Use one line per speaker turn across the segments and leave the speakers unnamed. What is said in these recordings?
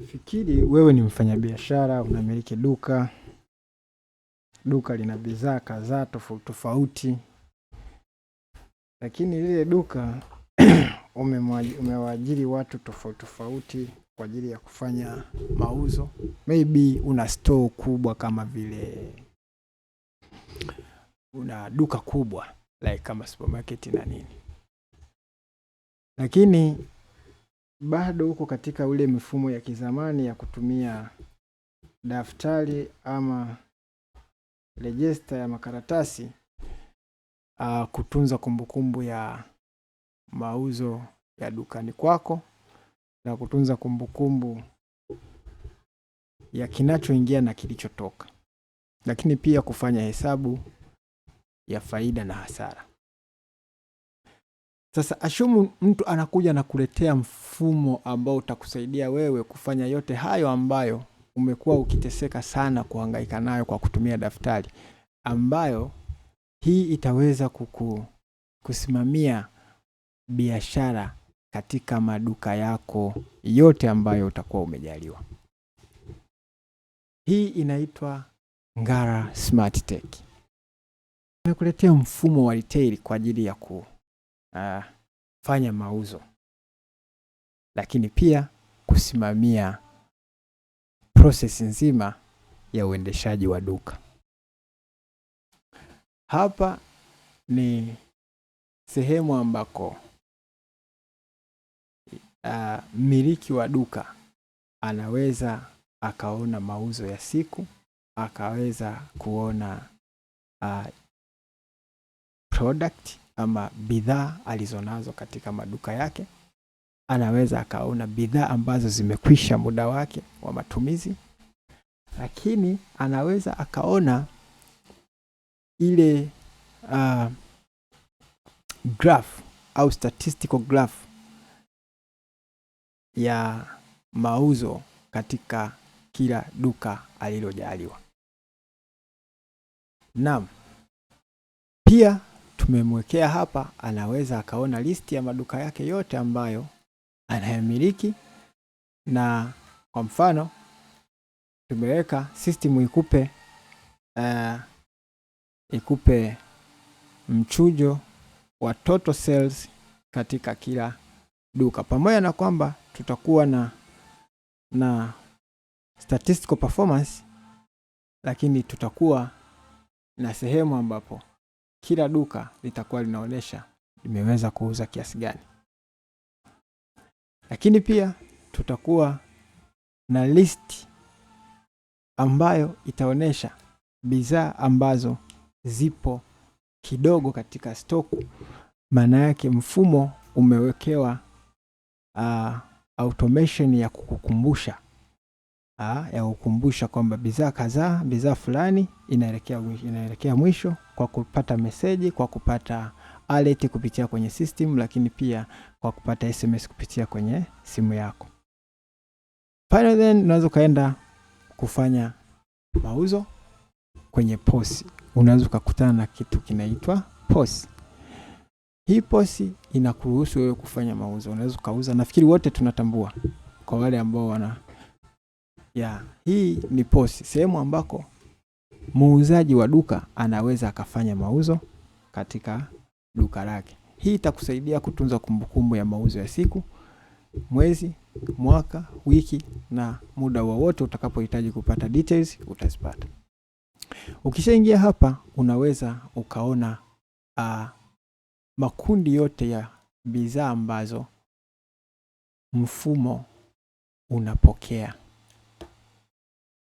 Fikiri wewe ni mfanyabiashara, unamiliki duka. Duka lina bidhaa kadhaa tofauti tofauti. Lakini lile duka umewaajiri watu tofauti tofauti kwa ajili ya kufanya mauzo. Maybe una store kubwa kama vile una duka kubwa like kama supermarket na nini. Lakini bado uko katika ule mifumo ya kizamani ya kutumia daftari ama register ya makaratasi kutunza kumbukumbu ya mauzo ya dukani kwako na kutunza kumbukumbu ya kinachoingia na kilichotoka, lakini pia kufanya hesabu ya faida na hasara. Sasa ashumu mtu anakuja na kuletea mfumo ambao utakusaidia wewe kufanya yote hayo ambayo umekuwa ukiteseka sana kuhangaika nayo kwa kutumia daftari, ambayo hii itaweza kusimamia biashara katika maduka yako yote ambayo utakuwa umejaliwa. Hii inaitwa Ngara Smart Tech. Nimekuletea mfumo wa retail kwa ajili ya kufanya mauzo, lakini pia kusimamia process nzima ya uendeshaji wa duka. Hapa ni sehemu ambako mmiliki wa duka anaweza akaona mauzo ya siku, akaweza kuona product ama bidhaa alizonazo katika maduka yake. Anaweza akaona bidhaa ambazo zimekwisha muda wake wa matumizi, lakini anaweza akaona ile graph au statistical graph ya mauzo katika kila duka alilojaliwa. Naam, pia tumemwekea hapa, anaweza akaona listi ya maduka yake yote ambayo anayamiliki, na kwa mfano tumeweka system ikupe mchujo wa total sales katika kila duka, pamoja na kwamba tutakuwa na statistical performance, lakini tutakuwa na sehemu ambapo kila duka litakuwa linaonyesha limeweza kuuza kiasi gani. Lakini pia tutakuwa na list ambayo itaonyesha bidhaa ambazo zipo kidogo katika stock. Maana yake mfumo umewekewa automation ya kukukumbusha kwamba bidhaa fulani inaelekea mwisho, kwa kupata message, kwa kupata alert kupitia kwenye system, lakini pia kwa kupata SMS kupitia kwenye simu yako. Finally then unaweza kaenda kufanya mauzo kwenye POS. Unaweza kukutana na kitu kinaitwa POS. Hii POS inakuruhusu wewe kufanya mauzo. Unaweza kauza, nafikiri wote tunatambua kwa wale ambao hii ni POS, sehemu ambako muuzaji wa duka anaweza akafanya mauzo katika duka lake. Hii itakusaidia kutunza kumbukumbu ya mauzo ya siku, mwezi, mwaka, wiki na muda wowote utakapohitaji kupata details utazipata. Ukishaingia hapa unaweza ukaona makundi yote ya bidhaa ambazo mfumo unapokea.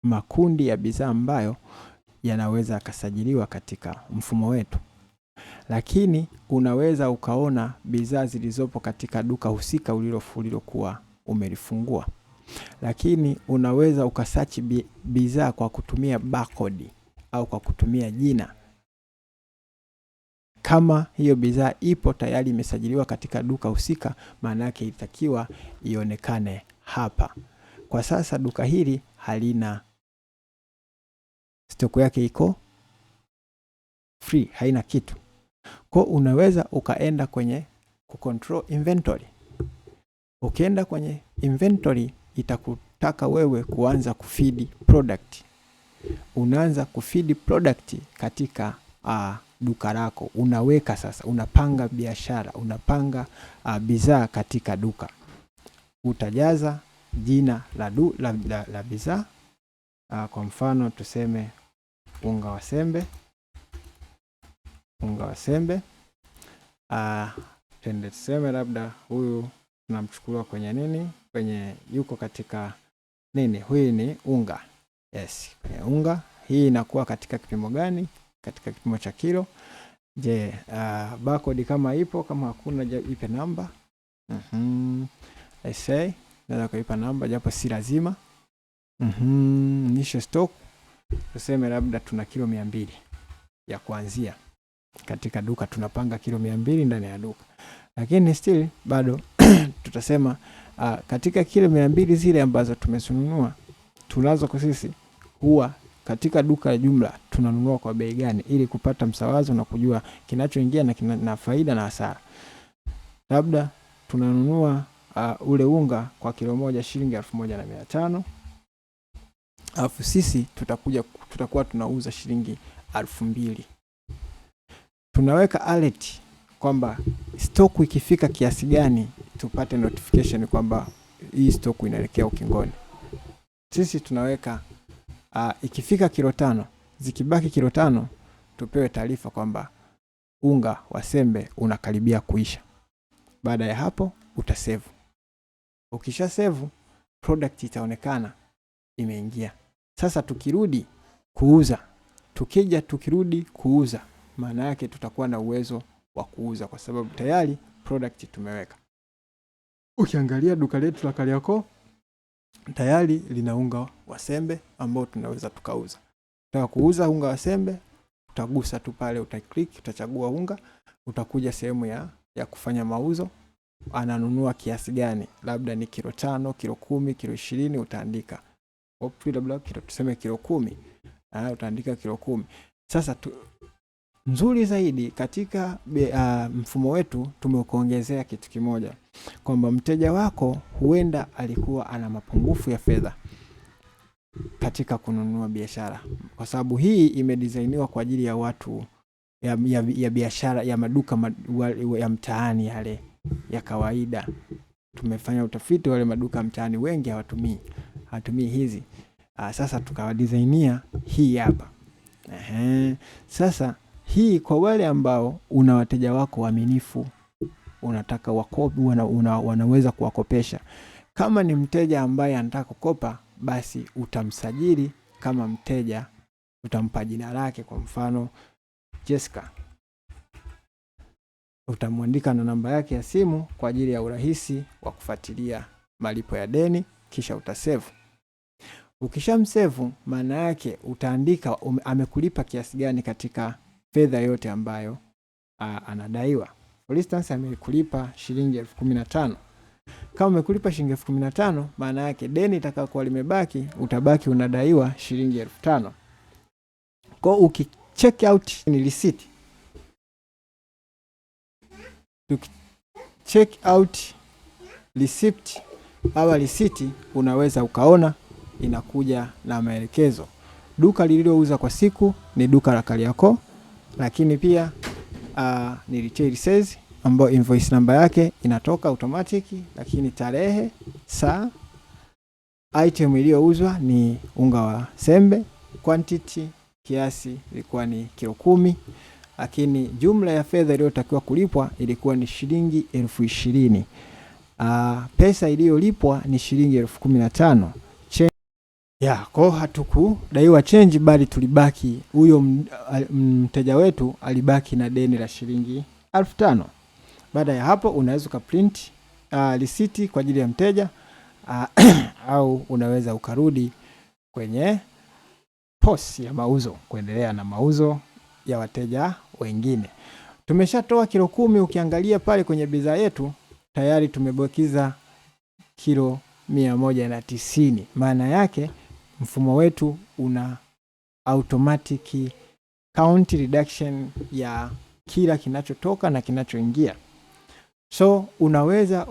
Makundi ya bidhaa ambayo yanaweza kasajiliwa katika mfumo wetu. Lakini unaweza ukaona bidhaa zilizopo katika duka husika ulilokuwa umelifungua. Lakini unaweza ukasearch bidhaa kwa kutumia barcode au kwa kutumia jina. Kama hiyo bidhaa ipo tayari imesajiliwa katika duka husika, maana yake itakiwa ionekane hapa. Kwa sasa duka hili halina stock, yake iko free, haina kitu. Kwa unaweza ukaenda kwenye kucontrol inventory. Ukienda kwenye inventory unapotaka wewe kuanza kufeed product, unaanza kufeed product katika duka lako. Unaweka sasa, unapanga biashara, unapanga bidhaa katika duka. Utajaza jina la bidhaa. Kwa mfano tuseme unga wa sembe. Tende tuseme labda huyu tunamchukua kwenye nini? Kwenye yuko katika nini? Huyu ni unga. Yes, kwenye unga. Hii inakuwa katika kipimo gani? Katika kipimo cha kilo. Je, barcode kama ipo, kama hakuna ipe namba. I say naweza kuipa namba japo si lazima. Nishe stock. Tuseme labda tuna kilo 200 ya kuanzia. Katika duka tunapanga kilo 200 ndani ya duka. Lakini still bado tutasema katika kilo 200 zile ambazo tumesununua, tunazo kwa sisi, huwa katika duka ya jumla tunanunua kwa bei gani, ili kupata msawazo na kujua kinachoingia na faida na hasara. Labda tunanunua ule unga kwa kilo moja shilingi 1500. Alafu sisi tutakuwa tunauza shilingi 2000. Tunaweka alert kwamba stock ikifika kiasi gani tupate notification kwamba hii stock inaelekea ukingoni. Sisi tunaweka ikifika kilo 5, zikibaki kilo 5 tupewe taarifa kwamba unga wa sembe unakaribia kuisha. Baada ya hapo utasave. Ukisha save, product itaonekana imeingia. Sasa tukirudi kuuza, maana yake tutakuwa na uwezo wa kuuza kwa sababu tayari product tumeweka. Ukiangalia duka letu la Kariakoo tayari lina unga wa sembe ambao tunaweza tukauza. Unataka kuuza unga wa sembe, utagusa tu pale, utaclick, utachagua unga, utakuja sehemu ya kufanya mauzo. Ananunua kiasi gani? Labda ni kilo 5, kilo 10, kilo 20, utaandika. Labda tuseme kilo 10. Utaandika kilo 10. Sasa nzuri zaidi katika mfumo wetu tumekuongezea kitu kimoja, kwamba mteja wako huenda alikuwa ana mapungufu ya fedha katika kununua biashara, kwa sababu hii imedesigniwa kwa ajili ya watu ya biashara ya maduka ya mtaani yale ya kawaida. Tumefanya utafiti, wale maduka mtaani wengi hawatumii hizi. Sasa tukawadesignia hii hapa. Sasa hii kwa wale ambao una wateja wako waaminifu, unataka wakopi, wanaweza kuwakopesha. Kama ni mteja ambaye anataka kukopa, basi utamsajili kama mteja, utampa jina lake, kwa mfano Jessica. Utamwandika na namba yake ya simu kwa ajili ya urahisi wa kufuatilia malipo ya deni, kisha utasave. Ukishamsave, maana yake utaandika amekulipa kiasi gani katika fedha yote ambayo anadaiwa. For instance, amekulipa shilingi 15,000. Kama umekulipa shilingi 15,000, maana yake deni itakayokuwa limebaki, utabaki unadaiwa shilingi 5,000. Kwa ukicheck out ni receipt. Check out receipt au receipt, unaweza ukaona inakuja na maelekezo. Duka lililouza kwa siku ni duka la Kariakoo, lakini pia ni retail sales ambayo invoice namba yake inatoka automatic, lakini tarehe, saa, item iliyouzwa ni unga wa sembe, quantity kiasi ilikuwa ni kilo 10, lakini jumla ya fedha iliyotakiwa kulipwa ilikuwa ni shilingi 20,000. Pesa iliyolipwa ni shilingi 15,000. Kwa hatukudaiwa change, bali tulibaki, huyo mteja wetu alibaki na deni la shilingi 5,000. Baada ya hapo unaweza ukaprint receipt kwa ajili ya mteja au unaweza ukarudi kwenye post ya mauzo kuendelea na mauzo ya wateja wengine. Tumeshatoa kilo 10. Ukiangalia pale kwenye bidhaa yetu tayari tumebakiza kilo 190. Maana yake mfumo wetu una automatic count reduction ya kila kinachotoka na kinachoingia. So unaweza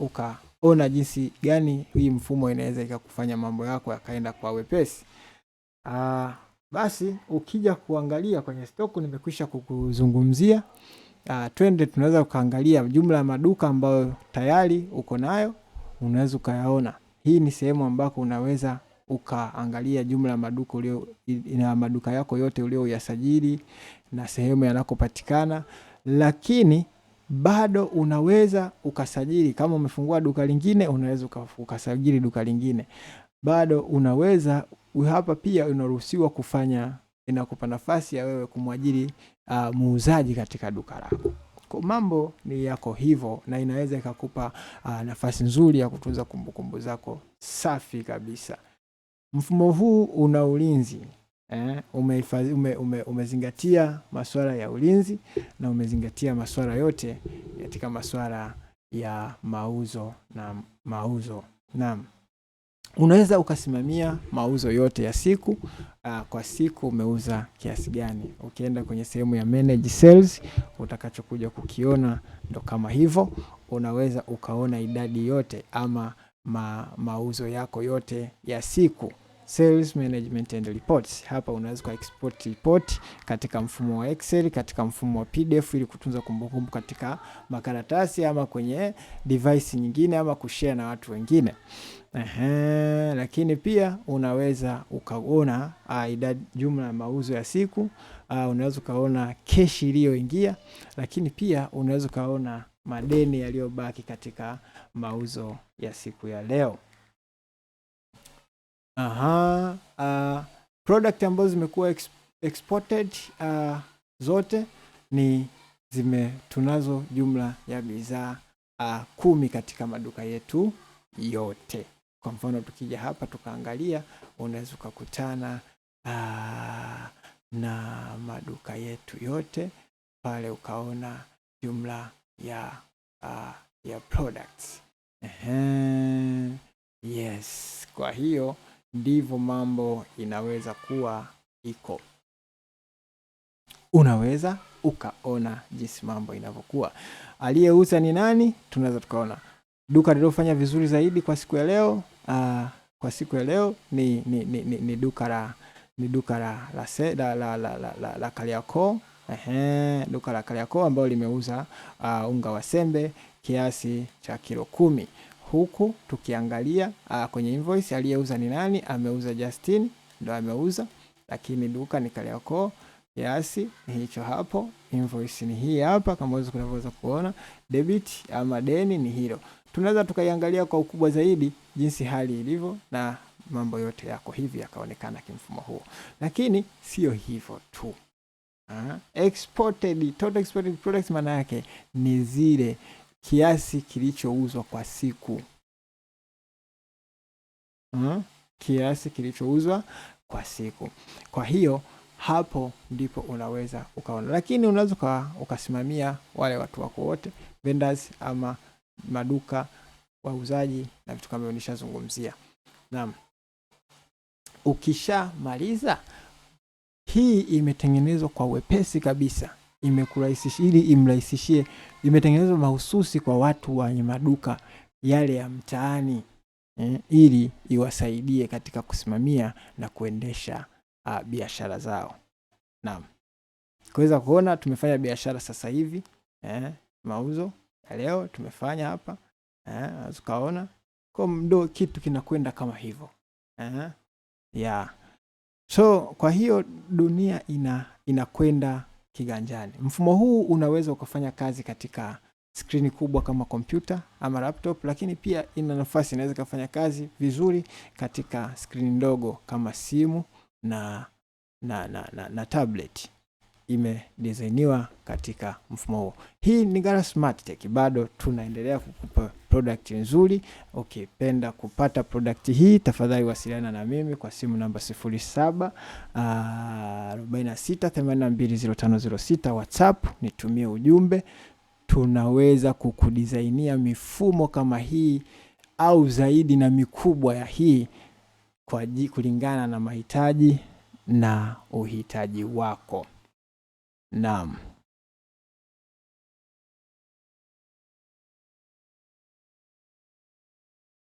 ona jinsi gani hii mfumo inaweza ikakufanya mambo yako yakaenda kwa wepesi. Basi ukija kuangalia kwenye stock nimekwisha kukuzungumzia. Twende tunaweza kuangalia jumla ya maduka ambayo tayari uko nayo, unaweza ukayaona. Hii ni sehemu ambako unaweza ukaangalia jumla ya maduka ina maduka yako yote ulioyasajili na sehemu yanakopatikana. Lakini bado unaweza ukasajili, kama umefungua duka lingine unaweza ukasajili duka lingine. Bado unaweza hapa pia unaruhusiwa kufanya, inakupa nafasi ya wewe kumwajiri muuzaji katika duka lako. Kwa mambo ni yako hivyo, na inaweza ikakupa nafasi nzuri ya kutunza kumbukumbu zako safi kabisa. Mfumo huu una ulinzi. Umezingatia masuala ya ulinzi na umezingatia masuala yote katika masuala ya mauzo na mauzo. Naam. Unaweza ukasimamia mauzo yote ya siku. Kwa siku umeuza kiasi gani. Ukienda kwenye sehemu ya manage sales, utakachokuja kukiona ndo kama hivyo. Unaweza ukaona idadi yote ama mauzo yako yote ya siku. Sales management and reports. Hapa unaweza export report katika mfumo wa Excel, katika mfumo wa PDF ili kutunza kumbukumbu katika makaratasi ama kwenye device nyingine ama kushare na watu wengine. Lakini pia unaweza ukaona idadi jumla ya mauzo ya siku. Unaweza ukaona cash iliyoingia, lakini pia unaweza ukaona madeni yaliyobaki katika mauzo ya siku ya leo. Product ambazo zimekuwa exported zote ni tunazo jumla ya bidhaa 10 katika maduka yetu yote. Kwa mfano tukija hapa tukaangalia, unaweza ukakutana na maduka yetu yote pale, ukaona jumla ya products. Yes, kwa hiyo ndivyo mambo inaweza kuwa iko. Unaweza ukaona jinsi mambo inavyokuwa. Aliyeuza ni nani? Tunaweza tukaona duka lililofanya vizuri zaidi kwa siku ya leo. Kwa siku ya leo ni duka la Kariakoo. Duka la Kariakoo ambalo limeuza unga wa sembe kiasi cha kilo 10. Huku tukiangalia kwenye invoice aliyeuza ni nani? Ameuza Justin, ndo ameuza, lakini duka ni Kariakoo. Kiasi ni hicho hapo. Invoice ni hii hapa kama unaweza kuona. Debit ama deni ni hilo. Tunaweza tukaiangalia kwa ukubwa zaidi jinsi hali ilivyo, na mambo yote yako hivi yakaonekana kimfumo huo. Lakini sio hivyo tu. Total exported products maana yake ni zile kiasi kilichouzwa kwa siku. Kiasi kilichouzwa kwa siku. Kwa hiyo hapo ndipo unaweza ukaona. Lakini unaweza ukasimamia wale watu wako wote, vendors ama maduka, wauzaji na vitu kama nilishazungumzia. Naam. Ukishamaliza, hii imetengenezwa kwa wepesi kabisa. Imekurahisishia ili imrahisishie, imetengenezwa mahususi kwa watu wenye maduka yale ya mtaani, ili iwasaidie katika kusimamia na kuendesha biashara zao. Naam. Kuweza kuona tumefanya biashara sasa hivi, mauzo ya leo tumefanya hapa, ukaona kwa ndo kitu kinakwenda kama hivyo. So kwa hiyo dunia inakwenda kiganjani. Mfumo huu unaweza ukafanya kazi katika skrini kubwa kama kompyuta ama laptop, lakini pia ina nafasi inaweza kufanya kazi vizuri katika skrini ndogo kama simu na tablet. Imedesigniwa katika mfumo huo. Hii ni Ngara Smart Tech. Bado tunaendelea kukupa product nzuri. Ukipenda kupata product hii, tafadhali wasiliana na mimi kwa simu namba 0746820506 WhatsApp, nitumie ujumbe. Tunaweza kukudesignia mifumo kama hii au zaidi na mikubwa ya hii kwa kulingana na mahitaji na uhitaji wako. Naam.